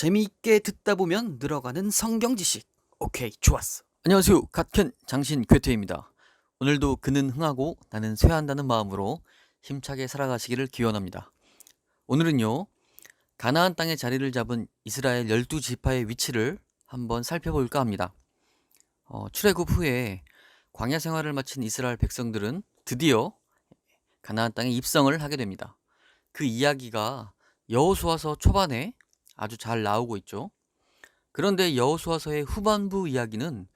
재미있게 듣다 보면 늘어가는 성경 지식. 오케이, 좋았어. 안녕하세요. 갓캔 장신 괴테입니다. 오늘도 그는 흥하고 나는 쇠한다는 마음으로 힘차게 살아가시기를 기원합니다. 오늘은요, 가나안 땅에 자리를 잡은 이스라엘 12지파의 위치를 한번 살펴볼까 합니다. 출애굽 후에 광야 생활을 마친 이스라엘 백성들은 드디어 가나안 땅에 입성을 하게 됩니다. 그 이야기가 여호수아서 초반에 아주 잘 나오고 있죠. 그런데 여호수아서의 후반부 이야기는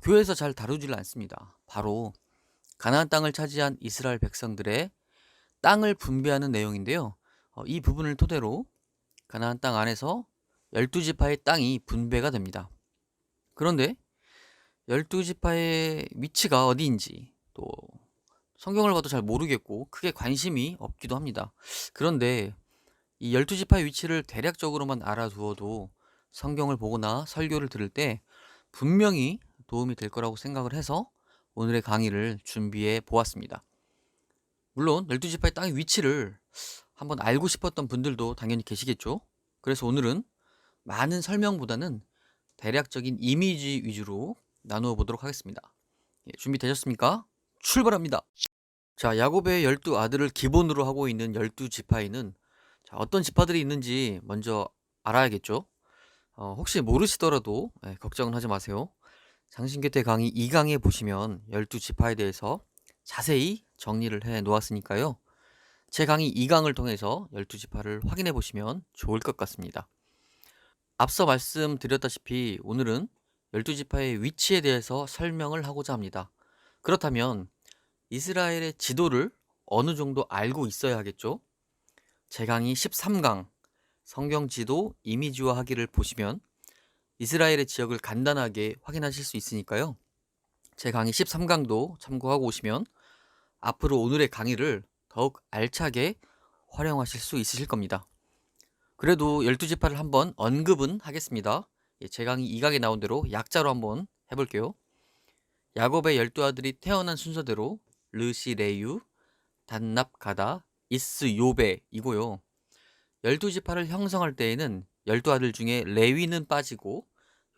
교회에서 잘 다루지를 않습니다. 바로 가나안 땅을 차지한 이스라엘 백성들의 땅을 분배하는 내용인데요. 이 부분을 토대로 가나안 땅 안에서 12지파의 땅이 분배가 됩니다. 그런데 12지파의 위치가 어디인지 또 성경을 봐도 잘 모르겠고 크게 관심이 없기도 합니다. 그런데 이 12지파의 위치를 대략적으로만 알아두어도 성경을 보거나 설교를 들을 때 분명히 도움이 될 거라고 생각을 해서 오늘의 강의를 준비해 보았습니다. 물론 12지파의 땅의 위치를 한번 알고 싶었던 분들도 당연히 계시겠죠. 그래서 오늘은 많은 설명보다는 대략적인 이미지 위주로 나누어 보도록 하겠습니다. 준비되셨습니까? 출발합니다. 자, 야곱의 12아들을 기본으로 하고 있는 12지파에는 어떤 지파들이 있는지 먼저 알아야겠죠. 혹시 모르시더라도 걱정은 하지 마세요. 장신교태 강의 2강에 보시면 12지파에 대해서 자세히 정리를 해 놓았으니까요. 제 강의 2강을 통해서 12지파를 확인해 보시면 좋을 것 같습니다. 앞서 말씀드렸다시피 오늘은 12지파의 위치에 대해서 설명을 하고자 합니다. 그렇다면 이스라엘의 지도를 어느 정도 알고 있어야 하겠죠? 제 강의 13강 성경 지도 이미지화하기를 보시면 이스라엘의 지역을 간단하게 확인하실 수 있으니까요. 제 강의 13강도 참고하고 오시면 앞으로 오늘의 강의를 더욱 알차게 활용하실 수 있으실 겁니다. 그래도 12지파를 한번 언급은 하겠습니다. 제 강의 2강에 나온 대로 약자로 한번 해볼게요. 야곱의 12아들이 태어난 순서대로 르시 레유, 단납 가다, 이스 요베이고요. 12지파를 형성할 때에는 12아들 중에 레위는 빠지고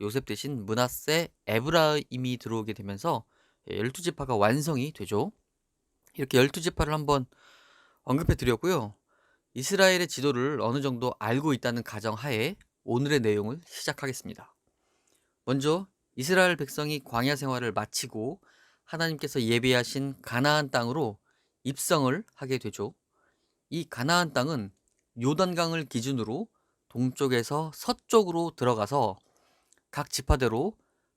요셉 대신 므낫세, 에브라임이 들어오게 되면서 12지파가 완성이 되죠. 이렇게 12지파를 한번 언급해 드렸고요. 이스라엘의 지도를 어느 정도 알고 있다는 가정하에 오늘의 내용을 시작하겠습니다. 먼저 이스라엘 백성이 광야 생활을 마치고 하나님께서 예비하신 가나안 땅으로 입성을 하게 되죠. 이 가나안 땅은 요단강을 기준으로 동쪽에서 서쪽으로 들어가서 각 지파대로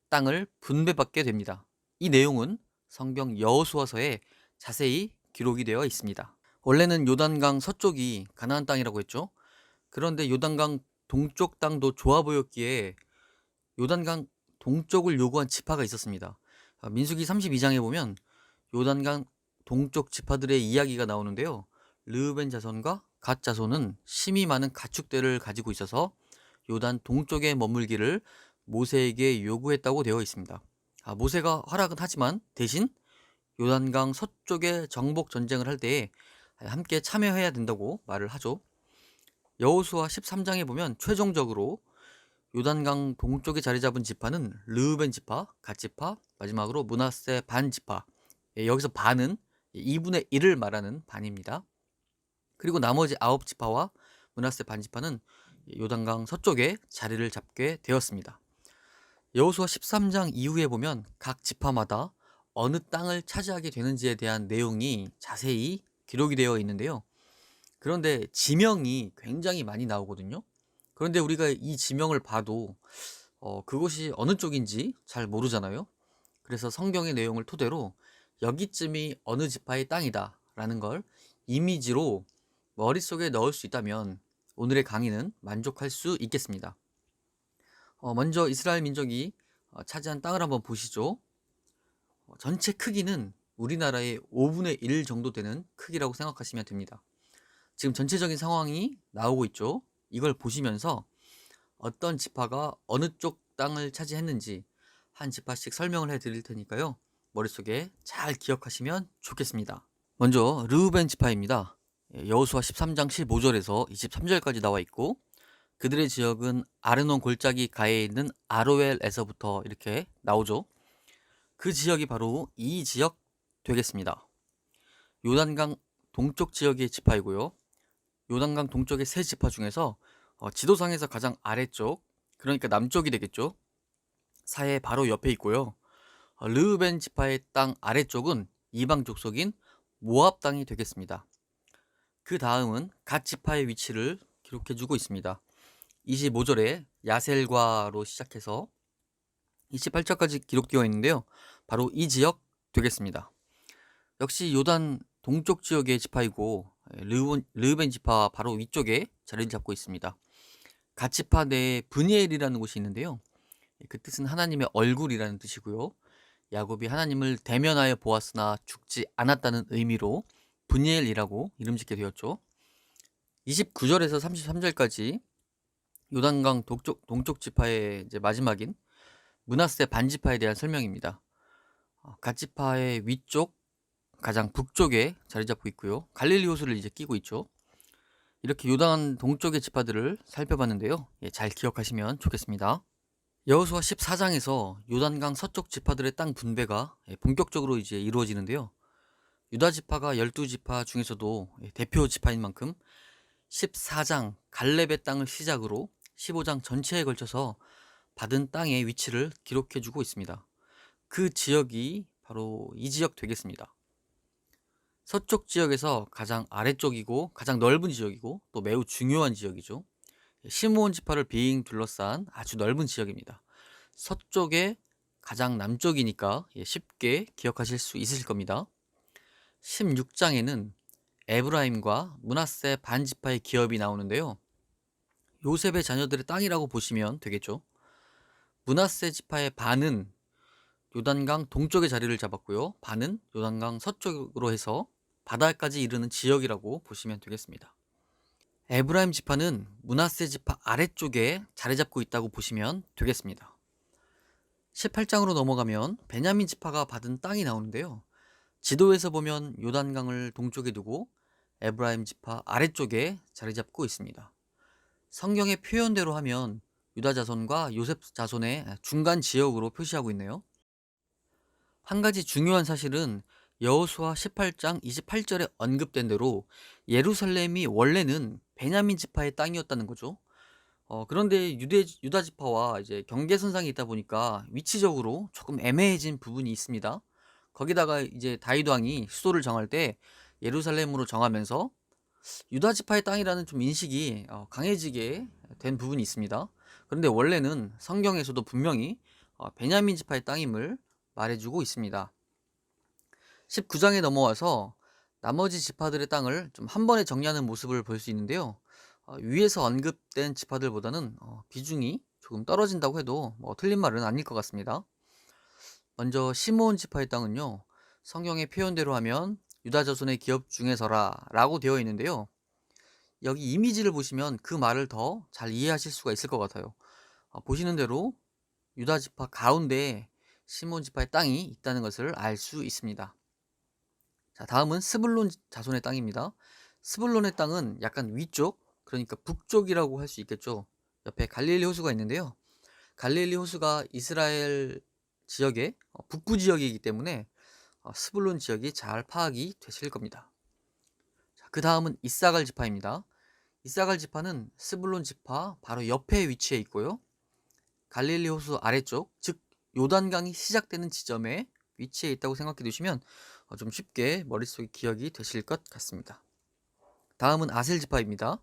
땅을 분배받게 됩니다. 이 내용은 성경 여호수아서에 자세히 기록이 되어 있습니다. 원래는 요단강 서쪽이 가나안 땅이라고 했죠. 그런데 요단강 동쪽 땅도 좋아 보였기에 요단강 동쪽을 요구한 지파가 있었습니다. 민수기 32장에 보면 요단강 동쪽 지파들의 이야기가 나오는데요. 르우벤 자손과 갓 자손은 심이 많은 가축대를 가지고 있어서 요단 동쪽에 머물기를 모세에게 요구했다고 되어 있습니다. 모세가 허락은 하지만 대신 요단강 서쪽에 정복 전쟁을 할 때에 함께 참여해야 된다고 말을 하죠. 여호수아 13장에 보면 최종적으로 요단강 동쪽에 자리 잡은 지파는 르우벤 지파, 갓 지파, 마지막으로 므낫세 반 지파. 여기서 반은 2분의 1을 말하는 반입니다. 그리고 나머지 9지파와 므낫세 반 지파는 요단강 서쪽에 자리를 잡게 되었습니다. 여호수아 13장 이후에 보면 각 지파마다 어느 땅을 차지하게 되는지에 대한 내용이 자세히 기록이 되어 있는데요. 그런데 지명이 굉장히 많이 나오거든요. 그런데 우리가 이 지명을 봐도 그것이 어느 쪽인지 잘 모르잖아요. 그래서 성경의 내용을 토대로 여기쯤이 어느 지파의 땅이다 라는 걸 이미지로 머릿속에 넣을 수 있다면 오늘의 강의는 만족할 수 있겠습니다. 먼저 이스라엘 민족이 차지한 땅을 한번 보시죠. 전체 크기는 우리나라의 5분의 1 정도 되는 크기라고 생각하시면 됩니다. 지금 전체적인 상황이 나오고 있죠. 이걸 보시면서 어떤 지파가 어느 쪽 땅을 차지했는지 한 지파씩 설명을 해 드릴 테니까요. 머릿속에 잘 기억하시면 좋겠습니다. 먼저 르우벤 지파입니다. 여호수아 13장 15절에서 23절까지 나와 있고 그들의 지역은 아르논 골짜기 가에 있는 아로엘에서부터 이렇게 나오죠. 그 지역이 바로 이 지역 되겠습니다. 요단강 동쪽 지역의 지파이고요. 요단강 동쪽의 세 지파 중에서 지도상에서 가장 아래쪽, 그러니까 남쪽이 되겠죠. 사해 바로 옆에 있고요. 르우벤 지파의 땅 아래쪽은 이방 족속인 모압 땅이 되겠습니다. 그 다음은 갓 지파의 위치를 기록해주고 있습니다. 25절에 야셀과로 시작해서 28절까지 기록되어 있는데요. 바로 이 지역 되겠습니다. 역시 요단 동쪽 지역의 지파이고 르우벤 지파 바로 위쪽에 자리를 잡고 있습니다. 갓 지파 내에 브니엘이라는 곳이 있는데요. 그 뜻은 하나님의 얼굴이라는 뜻이고요. 야곱이 하나님을 대면하여 보았으나 죽지 않았다는 의미로 브니엘이라고 이름 짓게 되었죠. 29절에서 33절까지 요단강 동쪽 지파의 이제 마지막인 므낫세 반지파에 대한 설명입니다. 갓 지파의 위쪽 가장 북쪽에 자리 잡고 있고요. 갈릴리 호수를 이제 끼고 있죠. 이렇게 요단 동쪽의 지파들을 살펴봤는데요. 잘 기억하시면 좋겠습니다. 여호수아 14장에서 요단강 서쪽 지파들의 땅 분배가 본격적으로 이제 이루어지는데요. 유다 지파가 12지파 중에서도 대표 지파인 만큼 14장 갈렙의 땅을 시작으로 15장 전체에 걸쳐서 받은 땅의 위치를 기록해주고 있습니다. 그 지역이 바로 이 지역 되겠습니다. 서쪽 지역에서 가장 아래쪽이고 가장 넓은 지역이고 또 매우 중요한 지역이죠. 시므온 지파를 빙 둘러싼 아주 넓은 지역입니다. 서쪽에 가장 남쪽이니까 쉽게 기억하실 수 있으실 겁니다. 16장에는 에브라임과 므낫세 반지파의 기업이 나오는데요. 요셉의 자녀들의 땅이라고 보시면 되겠죠. 므낫세 지파의 반은 요단강 동쪽에 자리를 잡았고요. 반은 요단강 서쪽으로 해서 바다까지 이르는 지역이라고 보시면 되겠습니다. 에브라임 지파는 므낫세 지파 아래쪽에 자리 잡고 있다고 보시면 되겠습니다. 18장으로 넘어가면 베냐민 지파가 받은 땅이 나오는데요. 지도에서 보면 요단강을 동쪽에 두고 에브라임 지파 아래쪽에 자리 잡고 있습니다. 성경의 표현대로 하면 유다 자손과 요셉 자손의 중간 지역으로 표시하고 있네요. 한 가지 중요한 사실은 여호수아 18장 28절에 언급된 대로 예루살렘이 원래는 베냐민 지파의 땅이었다는 거죠. 그런데 유다 지파와 이제 경계선상이 있다 보니까 위치적으로 조금 애매해진 부분이 있습니다. 거기다가 이제 다윗 왕이 수도를 정할 때 예루살렘으로 정하면서 유다 지파의 땅이라는 좀 인식이 강해지게 된 부분이 있습니다. 그런데 원래는 성경에서도 분명히 베냐민 지파의 땅임을 말해주고 있습니다. 19장에 넘어와서 나머지 지파들의 땅을 좀 한 번에 정리하는 모습을 볼 수 있는데요. 위에서 언급된 지파들보다는 비중이 조금 떨어진다고 해도 틀린 말은 아닐 것 같습니다. 먼저 시므온 지파의 땅은요. 성경의 표현대로 하면 유다 자손의 기업 중에서라 라고 되어 있는데요. 여기 이미지를 보시면 그 말을 더 잘 이해하실 수가 있을 것 같아요. 보시는 대로 유다 지파 가운데에 시므온 지파의 땅이 있다는 것을 알 수 있습니다. 자, 다음은 스불론 자손의 땅입니다. 스불론의 땅은 약간 위쪽, 그러니까 북쪽이라고 할 수 있겠죠. 옆에 갈릴리 호수가 있는데요. 갈릴리 호수가 이스라엘 지역의 북부 지역이기 때문에 스불론 지역이 잘 파악이 되실 겁니다. 그 다음은 이사갈 지파입니다. 이사갈 지파는 스불론 지파 바로 옆에 위치해 있고요. 갈릴리 호수 아래쪽, 즉 요단강이 시작되는 지점에 위치해 있다고 생각해 두시면 좀 쉽게 머릿속에 기억이 되실 것 같습니다. 다음은 아셀 지파입니다.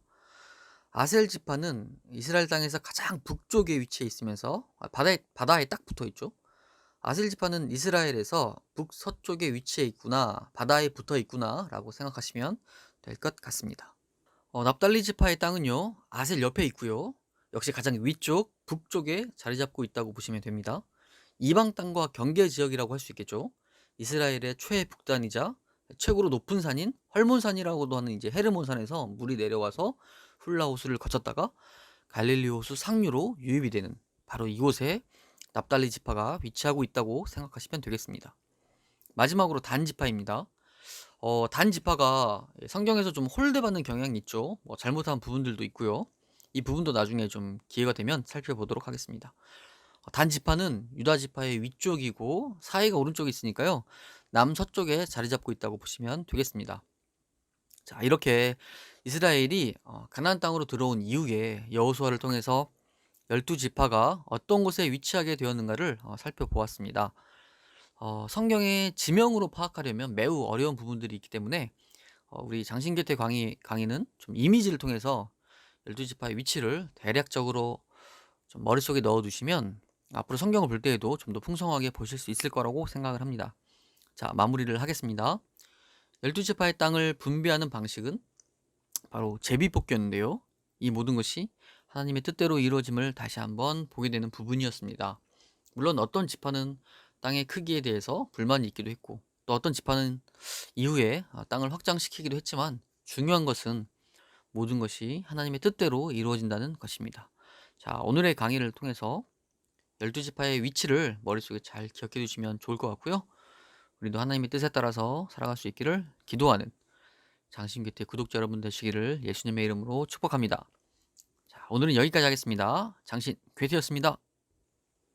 아셀 지파는 이스라엘 땅에서 가장 북쪽에 위치해 있으면서 바다에 딱 붙어 있죠. 아셀 지파는 이스라엘에서 북서쪽에 위치해 있구나, 바다에 붙어 있구나 라고 생각하시면 될 것 같습니다. 납달리 지파의 땅은요, 아셀 옆에 있고요. 역시 가장 위쪽, 북쪽에 자리 잡고 있다고 보시면 됩니다. 이방 땅과 경계 지역이라고 할 수 있겠죠. 이스라엘의 최북단이자 최고로 높은 산인 헐몬산이라고도 하는 이제 헤르몬산에서 물이 내려와서 훌라 호수를 거쳤다가 갈릴리 호수 상류로 유입이 되는 바로 이곳에 납달리 지파가 위치하고 있다고 생각하시면 되겠습니다. 마지막으로 단 지파입니다. 단 지파가 성경에서 좀 홀대받는 경향이 있죠. 잘못한 부분들도 있고요. 이 부분도 나중에 좀 기회가 되면 살펴보도록 하겠습니다. 단지파는 유다지파의 위쪽이고 사이가 오른쪽에 있으니까요. 남서쪽에 자리 잡고 있다고 보시면 되겠습니다. 자, 이렇게 이스라엘이 가나안 땅으로 들어온 이후에 여호수아를 통해서 12지파가 어떤 곳에 위치하게 되었는가를 살펴보았습니다. 성경의 지명으로 파악하려면 매우 어려운 부분들이 있기 때문에 우리 장신교태 강의는 좀 이미지를 통해서 12지파의 위치를 대략적으로 좀 머릿속에 넣어두시면 앞으로 성경을 볼 때에도 좀 더 풍성하게 보실 수 있을 거라고 생각을 합니다. 자, 마무리를 하겠습니다. 12지파의 땅을 분배하는 방식은 바로 제비뽑기였는데요. 이 모든 것이 하나님의 뜻대로 이루어짐을 다시 한번 보게 되는 부분이었습니다. 물론 어떤 지파는 땅의 크기에 대해서 불만이 있기도 했고 또 어떤 지파는 이후에 땅을 확장시키기도 했지만 중요한 것은 모든 것이 하나님의 뜻대로 이루어진다는 것입니다. 자, 오늘의 강의를 통해서 12지파의 위치를 머릿속에 잘 기억해 두시면 좋을 것 같고요. 우리도 하나님의 뜻에 따라서 살아갈 수 있기를 기도하는 장신교태 구독자 여러분 되시기를 예수님의 이름으로 축복합니다. 자, 오늘은 여기까지 하겠습니다. 장신 교태였습니다.